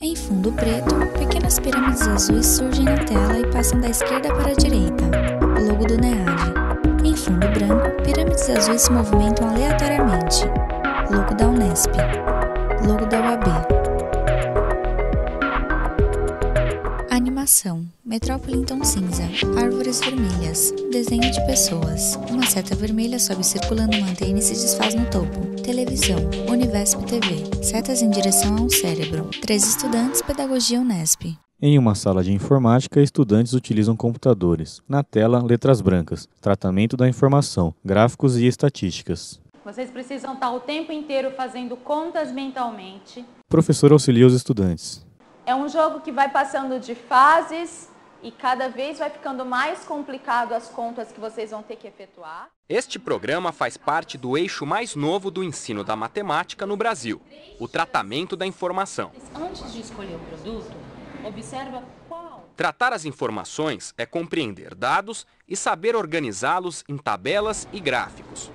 Em fundo preto, pequenas pirâmides azuis surgem na tela e passam da esquerda para a direita. O logo do NEAD. Em fundo branco, pirâmides azuis se movimentam aleatoriamente. Logo da Unesp. Logo da UAB. Animação. Metrópole em tom cinza. Árvores vermelhas. Desenho de pessoas. Uma seta vermelha sobe circulando uma antena e se desfaz no topo. Televisão. Univesp TV. Setas em direção a um cérebro. 3 estudantes, Pedagogia Unesp. Em uma sala de informática, estudantes utilizam computadores. Na tela, letras brancas. Tratamento da informação. Gráficos e estatísticas. Vocês precisam estar o tempo inteiro fazendo contas mentalmente. Professor auxilia os estudantes. É um jogo que vai passando de fases e cada vez vai ficando mais complicado as contas que vocês vão ter que efetuar. Este programa faz parte do eixo mais novo do ensino da matemática no Brasil, o tratamento da informação. Antes de escolher o produto, observa qual. Tratar as informações é compreender dados e saber organizá-los em tabelas e gráficos.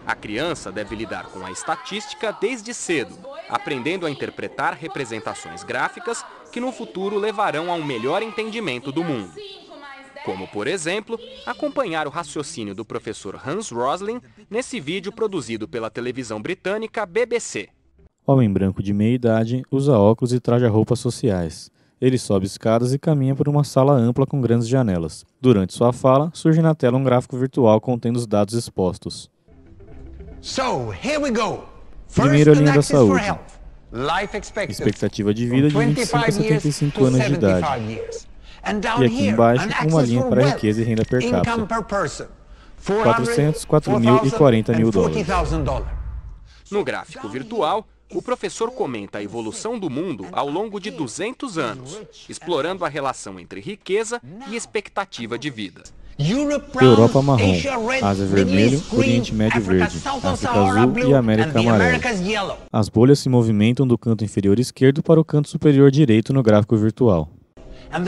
A criança deve lidar com a estatística desde cedo, aprendendo a interpretar representações gráficas que no futuro levarão a um melhor entendimento do mundo. Como, por exemplo, acompanhar o raciocínio do professor Hans Rosling nesse vídeo produzido pela televisão britânica BBC. Homem branco de meia idade usa óculos e traja roupas sociais. Ele sobe escadas e caminha por uma sala ampla com grandes janelas. Durante sua fala, surge na tela um gráfico virtual contendo os dados expostos. Primeira linha da saúde. Expectativa de vida de 25 a 75 anos de idade. E aqui embaixo, uma linha para riqueza e renda per capita. 400, 4 mil e 40 mil dólares. No gráfico virtual, o professor comenta a evolução do mundo ao longo de 200 anos, explorando a relação entre riqueza e expectativa de vida. Europa marrom, Ásia vermelho, Oriente Médio verde, África azul e América amarelo. As bolhas se movimentam do canto inferior esquerdo para o canto superior direito no gráfico virtual.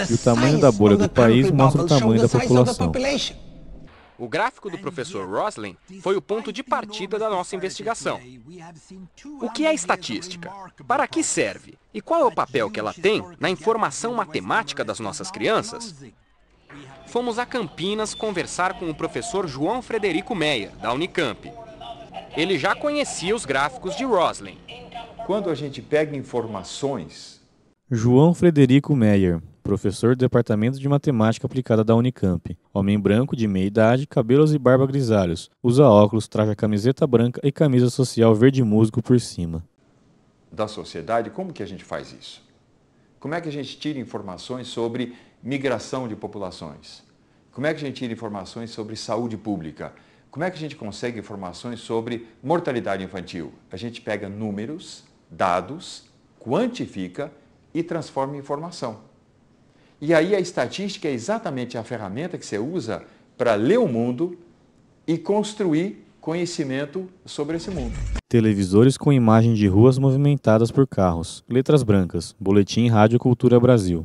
E o tamanho da bolha do país mostra o tamanho da população. O gráfico do professor Rosling foi o ponto de partida da nossa investigação. O que é estatística? Para que serve? E qual é o papel que ela tem na informação matemática das nossas crianças? Fomos a Campinas conversar com o professor João Frederico Meyer, da Unicamp. Ele já conhecia os gráficos de Rosling. Quando a gente pega informações... João Frederico Meyer, professor do Departamento de Matemática Aplicada da Unicamp. Homem branco, de meia idade, cabelos e barba grisalhos. Usa óculos, traja camiseta branca e camisa social verde musgo por cima. Da sociedade, como que a gente faz isso? Como é que a gente tira informações sobre migração de populações? Como é que a gente tira informações sobre saúde pública? Como é que a gente consegue informações sobre mortalidade infantil? A gente pega números, dados, quantifica e transforma em informação. E aí a estatística é exatamente a ferramenta que você usa para ler o mundo e construir conhecimento sobre esse mundo. Televisores com imagem de ruas movimentadas por carros. Letras brancas. Boletim Rádio Cultura Brasil.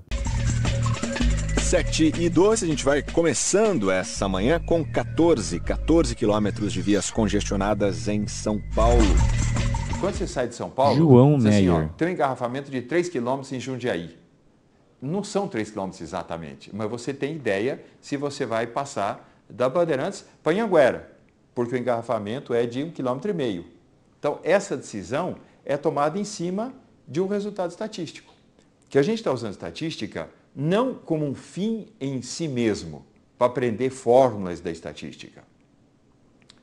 7h12, a gente vai começando essa manhã com 14 quilômetros de vias congestionadas em São Paulo. Quando você sai de São Paulo, João Meyer, assim, tem um engarrafamento de 3 km em Jundiaí. Não são 3 km exatamente, mas você tem ideia se você vai passar da Bandeirantes para Anhanguera, porque o engarrafamento é de 1,5 km. Então, essa decisão é tomada em cima de um resultado estatístico. Que a gente está usando estatística não como um fim em si mesmo, para aprender fórmulas da estatística.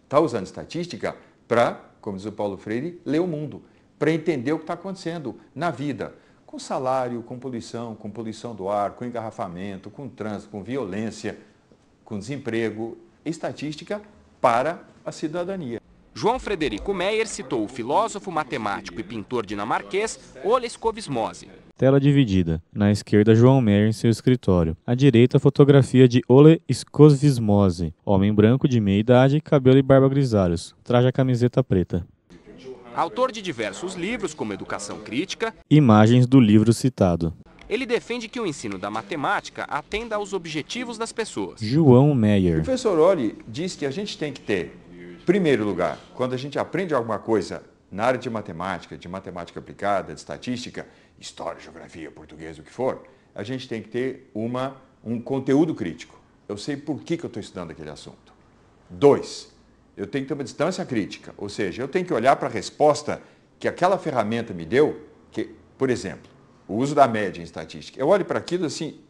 Está usando estatística para, como diz o Paulo Freire, ler o mundo, para entender o que está acontecendo na vida, com salário, com poluição do ar, com engarrafamento, com trânsito, com violência, com desemprego, estatística para a cidadania. João Frederico Meyer citou o filósofo, matemático e pintor dinamarquês Ole Skov-Mose. Tela dividida. Na esquerda, João Meyer em seu escritório. À direita, a fotografia de Ole Skov-Mose. Homem branco, de meia idade, cabelo e barba grisalhos. Traja camiseta preta. Autor de diversos livros, como Educação Crítica. Imagens do livro citado. Ele defende que o ensino da matemática atenda aos objetivos das pessoas. João Meyer. O professor Ole diz que a gente tem que ter, em primeiro lugar, quando a gente aprende alguma coisa na área de matemática aplicada, de estatística, história, geografia, português, o que for, a gente tem que ter um conteúdo crítico. Eu sei por que eu estou estudando aquele assunto. 2, eu tenho que ter uma distância crítica, ou seja, eu tenho que olhar para a resposta que aquela ferramenta me deu, que, por exemplo, o uso da média em estatística. Eu olho para aquilo assim,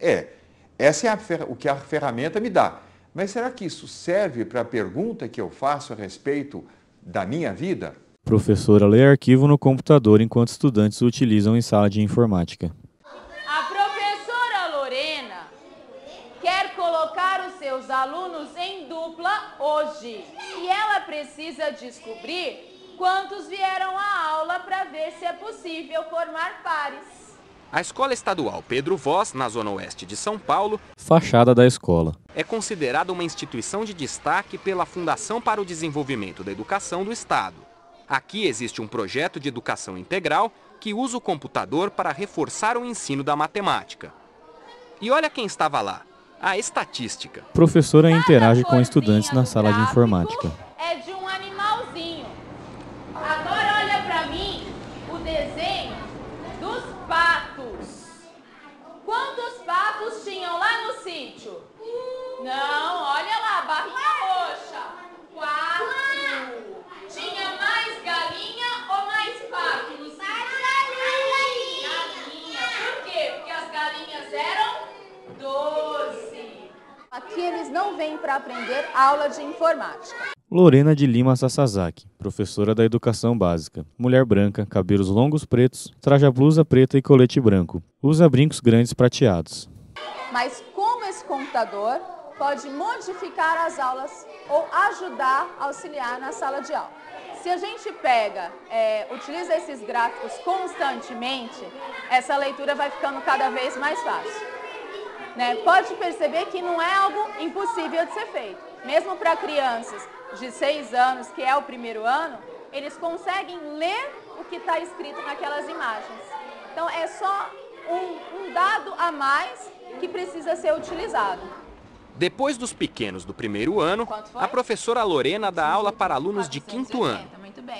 essa é o que a ferramenta me dá. Mas será que isso serve para a pergunta que eu faço a respeito da minha vida? Professora lê arquivo no computador enquanto estudantes o utilizam em sala de informática. A professora Lorena quer colocar os seus alunos em dupla hoje. E ela precisa descobrir quantos vieram à aula para ver se é possível formar pares. A Escola Estadual Pedro Voz, na zona oeste de São Paulo, Fachada da escola. é considerada uma instituição de destaque pela Fundação para o Desenvolvimento da Educação do Estado. Aqui existe um projeto de educação integral que usa o computador para reforçar o ensino da matemática. E olha quem estava lá, a estatística. Professora interage com estudantes na sala de informática. É de um animalzinho. Agora olha para mim o desenho dos patos. Quantos patos tinham lá no sítio? Não, olha lá, barrinha roxa. 4. Tinha mais galinha ou mais pato no sítio? Galinha. Por quê? Porque as galinhas eram 12. Aqui eles não vêm para aprender aula de informática. Lorena de Lima Sasazaki, professora da educação básica. Mulher branca, cabelos longos pretos, traja blusa preta e colete branco. Usa brincos grandes prateados. Mas como esse computador pode modificar as aulas ou ajudar, auxiliar na sala de aula? Se a gente utiliza esses gráficos constantemente, essa leitura vai ficando cada vez mais fácil. Né? Pode perceber que não é algo impossível de ser feito. Mesmo para crianças de 6 anos, que é o primeiro ano, eles conseguem ler o que está escrito naquelas imagens. Então, é só um dado a mais que precisa ser utilizado. Depois dos pequenos do primeiro ano, a professora Lorena dá aula para alunos de 5º ano.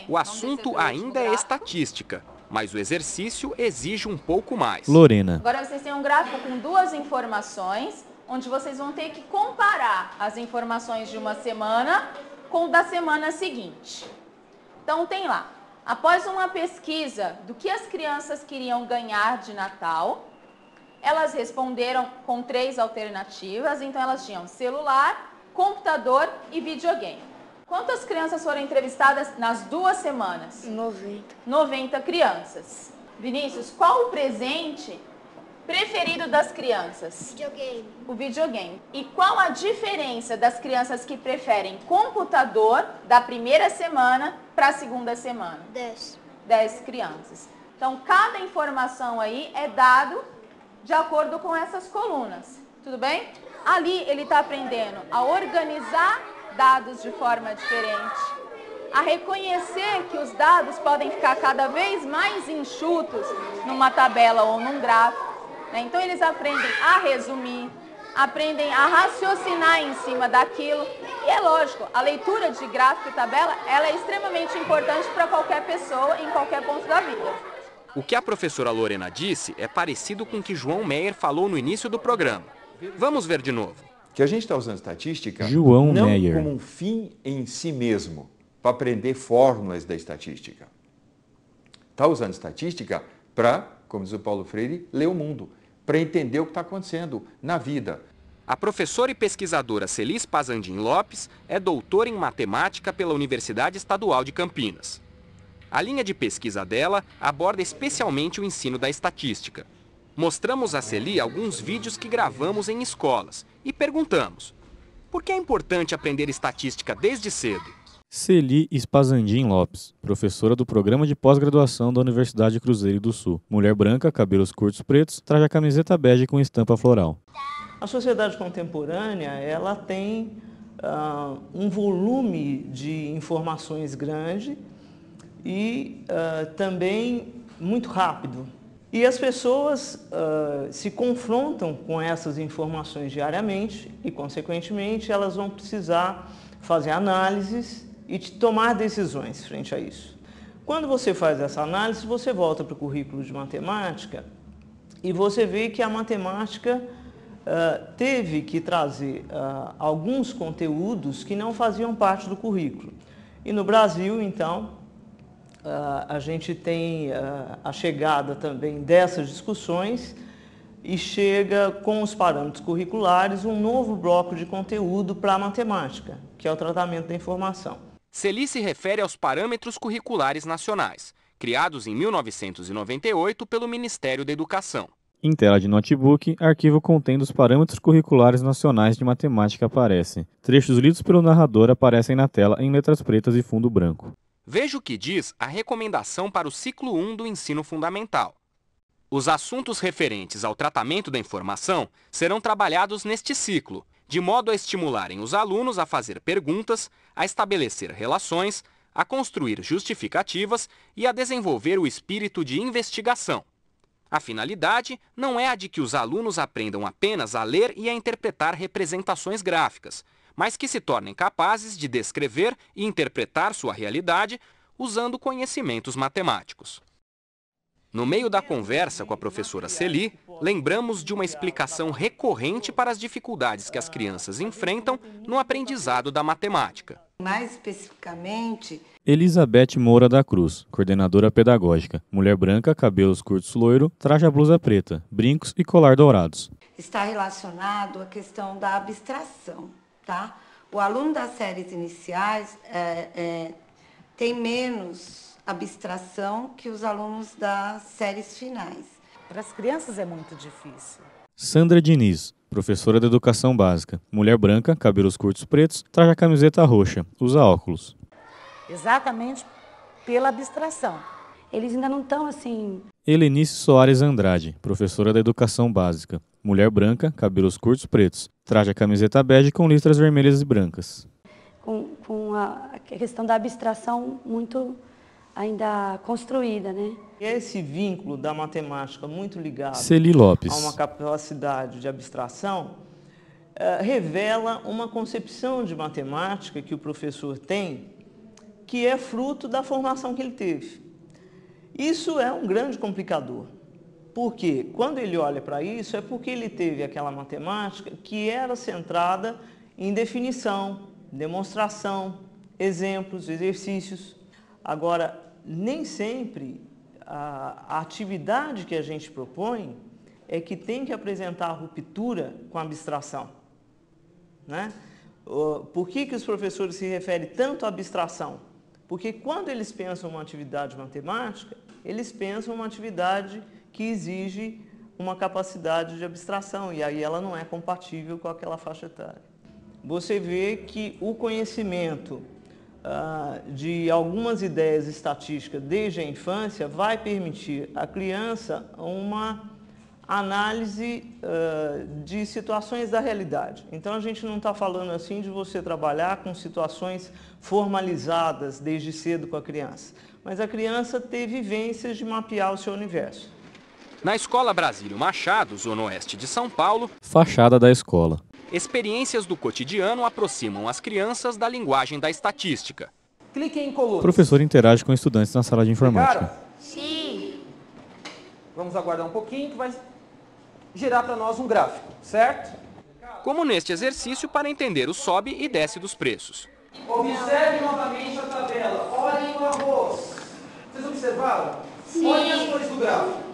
O assunto ainda é estatística, mas o exercício exige um pouco mais. Lorena. Agora vocês têm um gráfico com 2 informações, onde vocês vão ter que comparar as informações de uma semana com o da semana seguinte. Então tem lá, após uma pesquisa do que as crianças queriam ganhar de Natal, elas responderam com 3 alternativas, então elas tinham celular, computador e videogame. Quantas crianças foram entrevistadas nas 2 semanas? 90. 90 crianças. Vinícius, qual o presente preferido das crianças? Videogame. O videogame. E qual a diferença das crianças que preferem computador da primeira semana para a segunda semana? 10. 10 crianças. Então, cada informação aí é dado de acordo com essas colunas. Tudo bem? Ali ele está aprendendo a organizar dados de forma diferente, a reconhecer que os dados podem ficar cada vez mais enxutos numa tabela ou num gráfico. Né? Então, eles aprendem a resumir, aprendem a raciocinar em cima daquilo. E é lógico, a leitura de gráfico e tabela ela é extremamente importante para qualquer pessoa em qualquer ponto da vida. O que a professora Lorena disse é parecido com o que João Meyer falou no início do programa. Vamos ver de novo. Que a gente está usando estatística João não Meyer. como um fim em si mesmo, para aprender fórmulas da estatística. Está usando estatística para, como diz o Paulo Freire, ler o mundo, para entender o que está acontecendo na vida. A professora e pesquisadora Celis Pazandim Lopes é doutora em matemática pela Universidade Estadual de Campinas. A linha de pesquisa dela aborda especialmente o ensino da estatística. Mostramos a Celi alguns vídeos que gravamos em escolas e perguntamos: por que é importante aprender estatística desde cedo? Celi Spazandim Lopes, professora do programa de pós-graduação da Universidade Cruzeiro do Sul. Mulher branca, cabelos curtos pretos, traja camiseta bege com estampa floral. A sociedade contemporânea ela tem um volume de informações grande e também muito rápido. E as pessoas se confrontam com essas informações diariamente e, consequentemente, elas vão precisar fazer análises e tomar decisões frente a isso. Quando você faz essa análise, você volta para o currículo de matemática e você vê que a matemática teve que trazer alguns conteúdos que não faziam parte do currículo. E no Brasil, então, a gente tem a chegada também dessas discussões e chega com os parâmetros curriculares um novo bloco de conteúdo para a matemática, que é o tratamento da informação. Celi se refere aos parâmetros curriculares nacionais, criados em 1998 pelo Ministério da Educação. Em tela de notebook, arquivo contendo os parâmetros curriculares nacionais de matemática aparece. Trechos lidos pelo narrador aparecem na tela em letras pretas e fundo branco. Veja o que diz a recomendação para o ciclo 1 do ensino fundamental. Os assuntos referentes ao tratamento da informação serão trabalhados neste ciclo, de modo a estimularem os alunos a fazer perguntas, a estabelecer relações, a construir justificativas e a desenvolver o espírito de investigação. A finalidade não é a de que os alunos aprendam apenas a ler e a interpretar representações gráficas, mas que se tornem capazes de descrever e interpretar sua realidade usando conhecimentos matemáticos. No meio da conversa com a professora Celi, lembramos de uma explicação recorrente para as dificuldades que as crianças enfrentam no aprendizado da matemática. Mais especificamente... Elizabeth Moura da Cruz, coordenadora pedagógica, mulher branca, cabelos curtos loiro, traja blusa preta, brincos e colar dourados. Está relacionado à questão da abstração, tá? O aluno das séries iniciais tem menos abstração que os alunos das séries finais. Para as crianças é muito difícil. Sandra Diniz, professora de educação básica, mulher branca, cabelos curtos pretos, traja camiseta roxa, usa óculos. Exatamente pela abstração. Eles ainda não estão assim... Helenice Soares Andrade, professora da educação básica, mulher branca, cabelos curtos pretos, traja camiseta bege com listras vermelhas e brancas. Com a questão da abstração muito ainda construída, né? E esse vínculo da matemática muito ligado Celi Lopes. a uma capacidade de abstração revela uma concepção de matemática que o professor tem, que é fruto da formação que ele teve. Isso é um grande complicador, porque quando ele olha para isso é porque ele teve aquela matemática que era centrada em definição, demonstração, exemplos, exercícios. Agora, nem sempre a atividade que a gente propõe é que tem que apresentar a ruptura com a abstração, né? Por que os professores se referem tanto à abstração? Porque quando eles pensam uma atividade matemática, eles pensam uma atividade que exige uma capacidade de abstração, e aí ela não é compatível com aquela faixa etária. Você vê que o conhecimento de algumas ideias estatísticas desde a infância vai permitir à criança uma análise de situações da realidade. Então a gente não está falando assim de você trabalhar com situações formalizadas desde cedo com a criança, mas a criança ter vivências de mapear o seu universo. Na Escola Brasílio Machado, zona oeste de São Paulo, fachada da escola. Experiências do cotidiano aproximam as crianças da linguagem da estatística. Clique em colunas. O professor interage com estudantes na sala de informática. Pegaram? Sim. Vamos aguardar um pouquinho que vai gerar para nós um gráfico, certo? Como neste exercício para entender o sobe e desce dos preços. Observe novamente a tabela. Olhem o arroz. Vocês observaram? Sim. Olhem as cores do gráfico.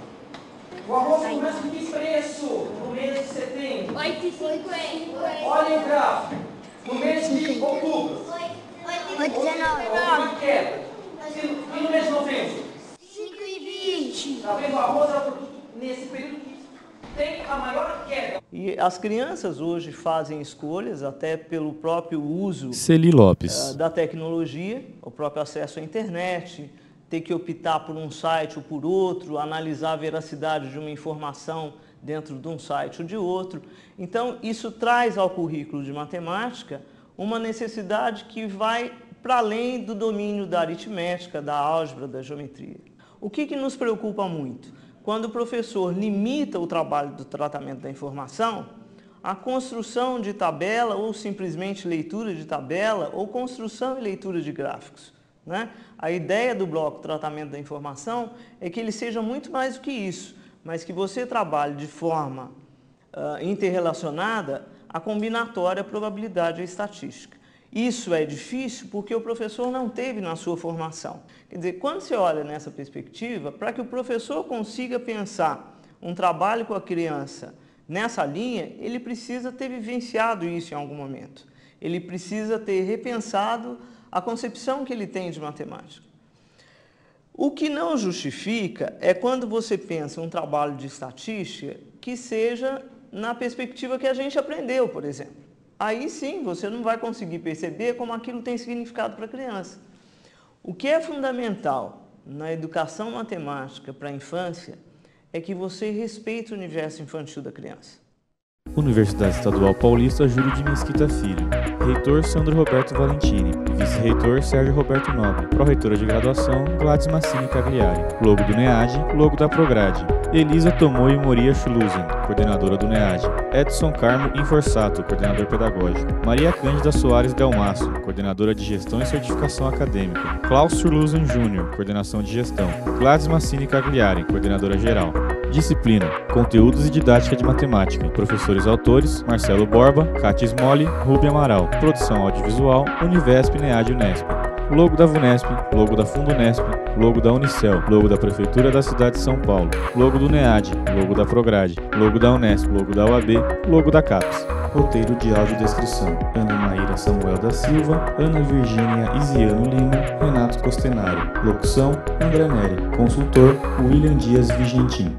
O arroz começa com que preço no mês de setembro? 8,50. Olhem o gráfico. No mês de outubro? 8,19. Uma queda. E no mês de novembro? 5,20. Está vendo? O arroz é o produto nesse período que tem a maior queda. E as crianças hoje fazem escolhas, até pelo próprio uso Celi Lopes. Da tecnologia, o próprio acesso à internet, ter que optar por um site ou por outro, analisar a veracidade de uma informação dentro de um site ou de outro. Então, isso traz ao currículo de matemática uma necessidade que vai para além do domínio da aritmética, da álgebra, da geometria. O que nos preocupa muito? Quando o professor limita o trabalho do tratamento da informação, a construção de tabela ou simplesmente leitura de tabela ou construção e leitura de gráficos, né? A ideia do bloco tratamento da informação é que ele seja muito mais do que isso, mas que você trabalhe de forma interrelacionada a combinatória, a probabilidade e a estatística. Isso é difícil porque o professor não teve na sua formação. Quer dizer, quando você olha nessa perspectiva, para que o professor consiga pensar um trabalho com a criança nessa linha, ele precisa ter vivenciado isso em algum momento. Ele precisa ter repensado a concepção que ele tem de matemática. O que não justifica é quando você pensa um trabalho de estatística que seja na perspectiva que a gente aprendeu, por exemplo. Aí sim, você não vai conseguir perceber como aquilo tem significado para a criança. O que é fundamental na educação matemática para a infância é que você respeite o universo infantil da criança. Universidade Estadual Paulista Júlio de Mesquita Filho. Reitor Sandro Roberto Valentini. Vice-reitor Sérgio Roberto Nobre. Pró-reitora de graduação Gladys Massini Cagliari. Logo do NEAD, logo da Prograde. Elisa Tomoe Moria Schlusen, coordenadora do NEAD. Edson Carmo Inforsato, coordenador pedagógico. Maria Cândida Soares Delmasso, coordenadora de gestão e certificação acadêmica. Klaus Schlusen Júnior, coordenação de gestão. Gladys Massini Cagliari, coordenadora geral. Disciplina: Conteúdos e Didática de Matemática. Professores autores: Marcelo Borba, Cátia Smolli, Rubem Amaral. Produção audiovisual: Univesp, NEAD, Unesp. Logo da VUNESP, logo da Fundunesp, logo da Unicel, logo da Prefeitura da Cidade de São Paulo, logo do NEAD, logo da Prograde, logo da Unesp, logo da UAB, logo da CAPES. Roteiro de áudio e descrição: Ana Maíra Samuel da Silva, Ana Virgínia Isiano Lima, Renato Costenaro. Locução: André Neri. Consultor: William Dias Vigentin.